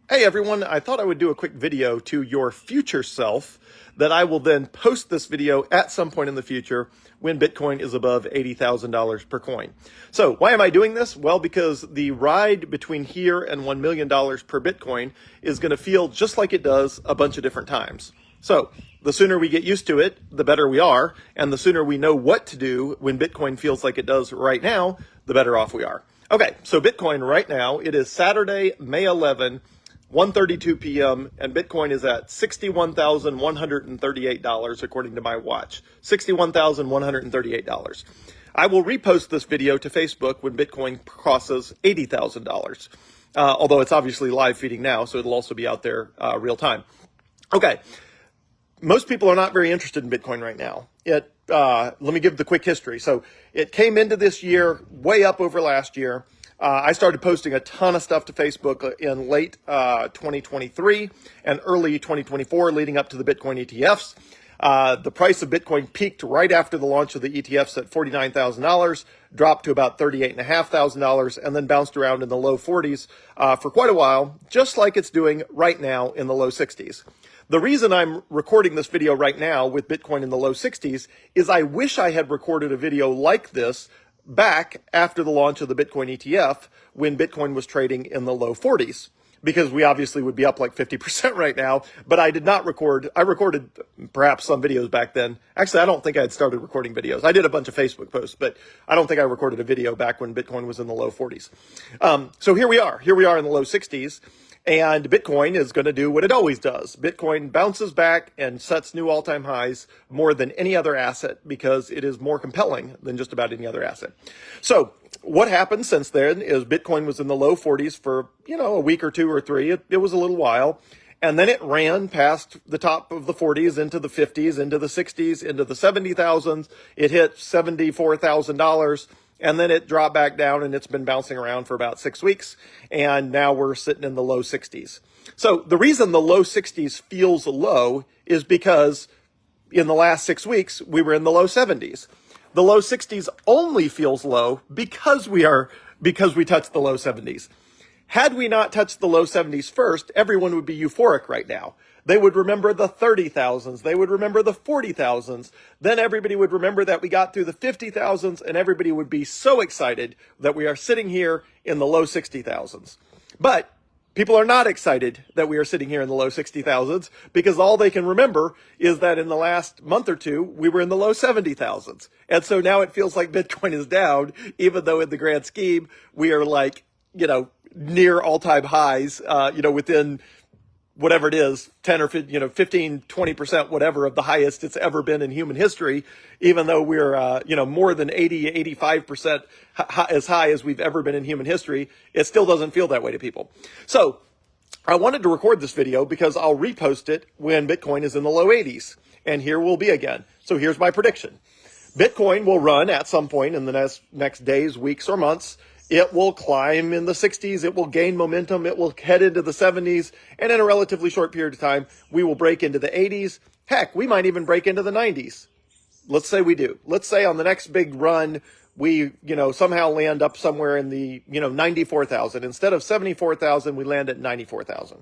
Hey everyone, I thought I would do a quick video to your future self that I will then post this video at some point in the future when Bitcoin is above $80,000 per coin. So why am I doing this? Well, because the ride between here and $1 million per Bitcoin is going to feel just like it does a bunch of different times. So the sooner we get used to it, the better we are. And the sooner we know what to do when Bitcoin feels like it does right now, the better off we are. Okay, so Bitcoin right now, it is Saturday, May 11, 1:32 p.m. and Bitcoin is at $61,138 according to my watch. $61,138. I will repost this video to Facebook when Bitcoin crosses $80,000. Although it's obviously live feeding now, so it'll also be out there real time. Okay. Most people are not very interested in Bitcoin right now. Let me give the quick history. So it came into this year way up over last year. I started posting a ton of stuff to Facebook in late 2023 and early 2024 leading up to the Bitcoin ETFs. The price of Bitcoin peaked right after the launch of the ETFs at $49,000, dropped to about $38,500, and then bounced around in the low 40s for quite a while, just like it's doing right now in the low 60s. The reason I'm recording this video right now with Bitcoin in the low 60s is I wish I had recorded a video like this back after the launch of the Bitcoin ETF when Bitcoin was trading in the low 40s, because we obviously would be up like 50% right now, but I did not record. I recorded perhaps some videos back then. Actually, I don't think I had started recording videos. I did a bunch of Facebook posts, but I don't think I recorded a video back when Bitcoin was in the low 40s. So here we are in the low 60s. And Bitcoin is going to do what it always does. Bitcoin bounces back and sets new all-time highs more than any other asset because it is more compelling than just about any other asset. So what happened since then is Bitcoin was in the low 40s for, a week or two or three. It was a little while. And then it ran past the top of the 40s into the 50s, into the 60s, into the 70,000s. It hit $74,000. And then it dropped back down and it's been bouncing around for about 6 weeks. And now we're sitting in the low 60s. So the reason the low 60s feels low is because in the last 6 weeks, we were in the low 70s. The low 60s only feels low because we touched the low 70s. Had we not touched the low 70s first, everyone would be euphoric right now. They would remember the 30,000s. They would remember the 40,000s. Then everybody would remember that we got through the 50,000s and everybody would be so excited that we are sitting here in the low 60,000s. But people are not excited that we are sitting here in the low 60,000s because all they can remember is that in the last month or two, we were in the low 70,000s. And so now it feels like Bitcoin is down, even though in the grand scheme, we are like, near all-time highs, within whatever it is, 10 or 15, 20%, whatever of the highest it's ever been in human history, even though we're, more than 80, 85% as high as we've ever been in human history, it still doesn't feel that way to people. So I wanted to record this video because I'll repost it when Bitcoin is in the low 80s. And here we'll be again. So here's my prediction. Bitcoin will run at some point in the next days, weeks, or months. It will climb in the 60s. It will gain momentum. It will head into the 70s. And in a relatively short period of time, we will break into the 80s. Heck, we might even break into the 90s. Let's say we do. Let's say on the next big run, we, somehow land up somewhere in the, 94,000. Instead of 74,000, we land at 94,000.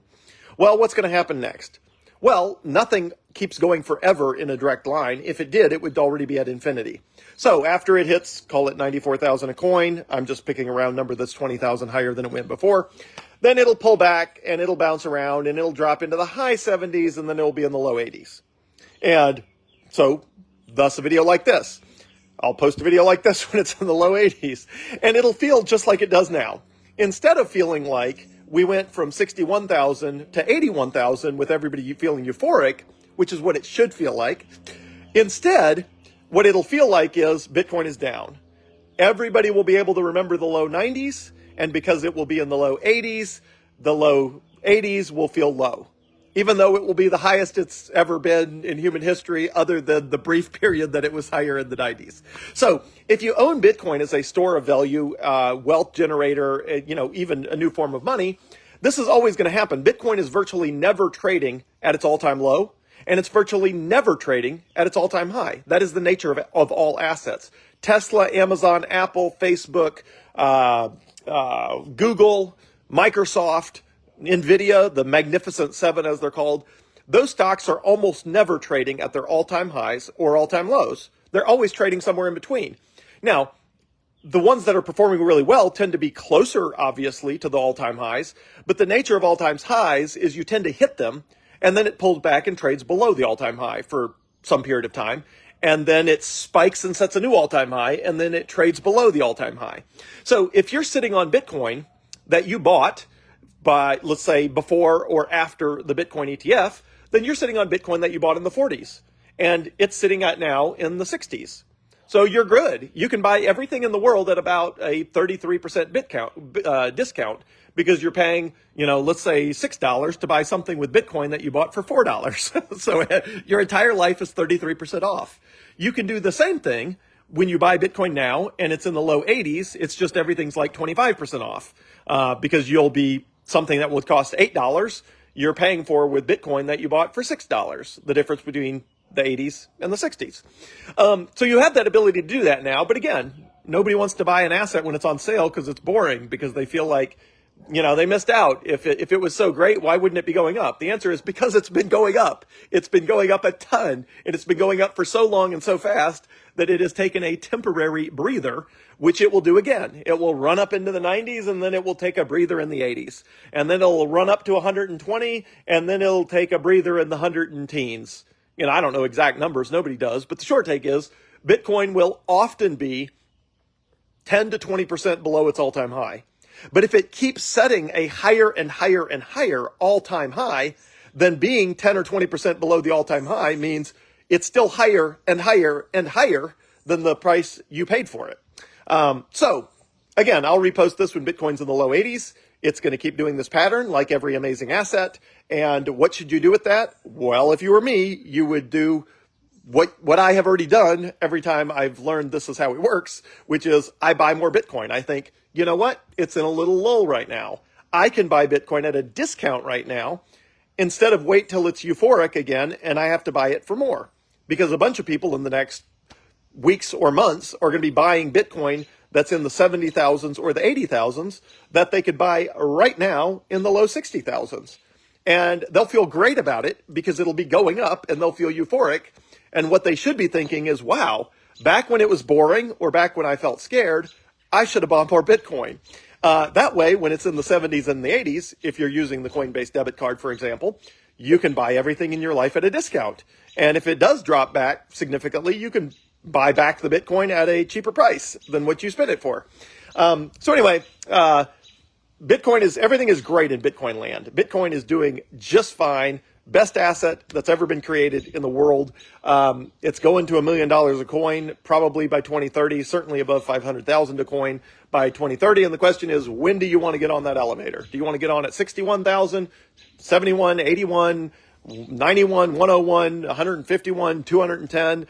Well, what's going to happen next? Well, nothing keeps going forever in a direct line. If it did, it would already be at infinity. So after it hits, call it 94,000 a coin, I'm just picking a round number that's 20,000 higher than it went before, then it'll pull back and it'll bounce around and it'll drop into the high 70s and then it'll be in the low 80s. And so thus a video like this. I'll post a video like this when it's in the low 80s and it'll feel just like it does now. Instead of feeling like we went from 61,000 to 81,000 with everybody feeling euphoric, which is what it should feel like. Instead, what it'll feel like is Bitcoin is down. Everybody will be able to remember the low 90s, and because it will be in the low 80s will feel low. Even though it will be the highest it's ever been in human history, other than the brief period that it was higher in the 90s. So if you own Bitcoin as a store of value, wealth generator, even a new form of money, this is always going to happen. Bitcoin is virtually never trading at its all-time low, and it's virtually never trading at its all-time high. That is the nature of all assets. Tesla, Amazon, Apple, Facebook, Google, Microsoft, NVIDIA, the Magnificent Seven as they're called, those stocks are almost never trading at their all-time highs or all-time lows. They're always trading somewhere in between. Now, the ones that are performing really well tend to be closer, obviously, to the all-time highs, but the nature of all-time highs is you tend to hit them, and then it pulls back and trades below the all-time high for some period of time, and then it spikes and sets a new all-time high, and then it trades below the all-time high. So if you're sitting on Bitcoin that you bought by, let's say, before or after the Bitcoin ETF, then you're sitting on Bitcoin that you bought in the 40s, and it's sitting at now in the 60s. So you're good. You can buy everything in the world at about a 33% discount because you're paying, let's say $6 to buy something with Bitcoin that you bought for $4. So your entire life is 33% off. You can do the same thing when you buy Bitcoin now and it's in the low 80s. It's just everything's like 25% off because you'll be something that would cost $8. You're paying for with Bitcoin that you bought for $6. The difference between the 80s and the 60s. So you have that ability to do that now. But again, nobody wants to buy an asset when it's on sale because it's boring, because they feel like, they missed out. If it was so great, why wouldn't it be going up? The answer is because it's been going up. It's been going up a ton, and it's been going up for so long and so fast that it has taken a temporary breather, which it will do again. It will run up into the 90s, and then it will take a breather in the 80s. And then it'll run up to 120, and then it'll take a breather in the 110s. I don't know exact numbers. Nobody does. But the short take is Bitcoin will often be 10 to 20% below its all-time high. But if it keeps setting a higher and higher and higher all-time high, then being 10 or 20% below the all-time high means it's still higher and higher and higher than the price you paid for it. So again, I'll repost this when Bitcoin's in the low 80s. It's going to keep doing this pattern like every amazing asset. And what should you do with that? Well, if you were me, you would do what I have already done every time I've learned this is how it works, which is I buy more Bitcoin. I think, you know what? It's in a little lull right now. I can buy Bitcoin at a discount right now instead of wait till it's euphoric again and I have to buy it for more. Because a bunch of people in the next weeks or months are going to be buying Bitcoin that's in the 70,000s or the 80,000s that they could buy right now in the low 60,000s. And they'll feel great about it because it'll be going up and they'll feel euphoric. And what they should be thinking is, wow, back when it was boring or back when I felt scared, I should have bought more Bitcoin. That way, when it's in the 70s and the 80s, if you're using the Coinbase debit card, for example, you can buy everything in your life at a discount. And if it does drop back significantly, you can buy back the Bitcoin at a cheaper price than what you spent it for. So anyway, everything is great in Bitcoin land. Bitcoin is doing just fine. Best asset that's ever been created in the world. It's going to $1 million a coin, probably by 2030, certainly above 500,000 a coin by 2030. And the question is, when do you want to get on that elevator? Do you want to get on at 61,000, 71, 81, 91, 101, 151, 210?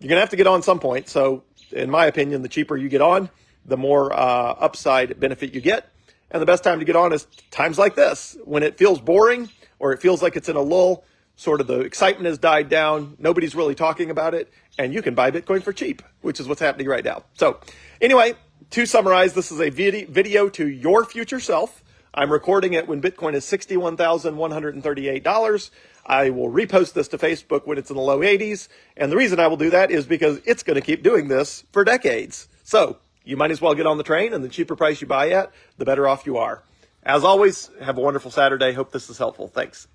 You're going to have to get on some point. So in my opinion, the cheaper you get on, the more upside benefit you get. And the best time to get on is times like this, when it feels boring or it feels like it's in a lull, sort of the excitement has died down, nobody's really talking about it, and you can buy Bitcoin for cheap, which is what's happening right now. So anyway, to summarize, this is a video to your future self. I'm recording it when Bitcoin is $61,138. I will repost this to Facebook when it's in the low 80s. And the reason I will do that is because it's going to keep doing this for decades. So you might as well get on the train, and the cheaper price you buy at, the better off you are. As always, have a wonderful Saturday. Hope this is helpful. Thanks.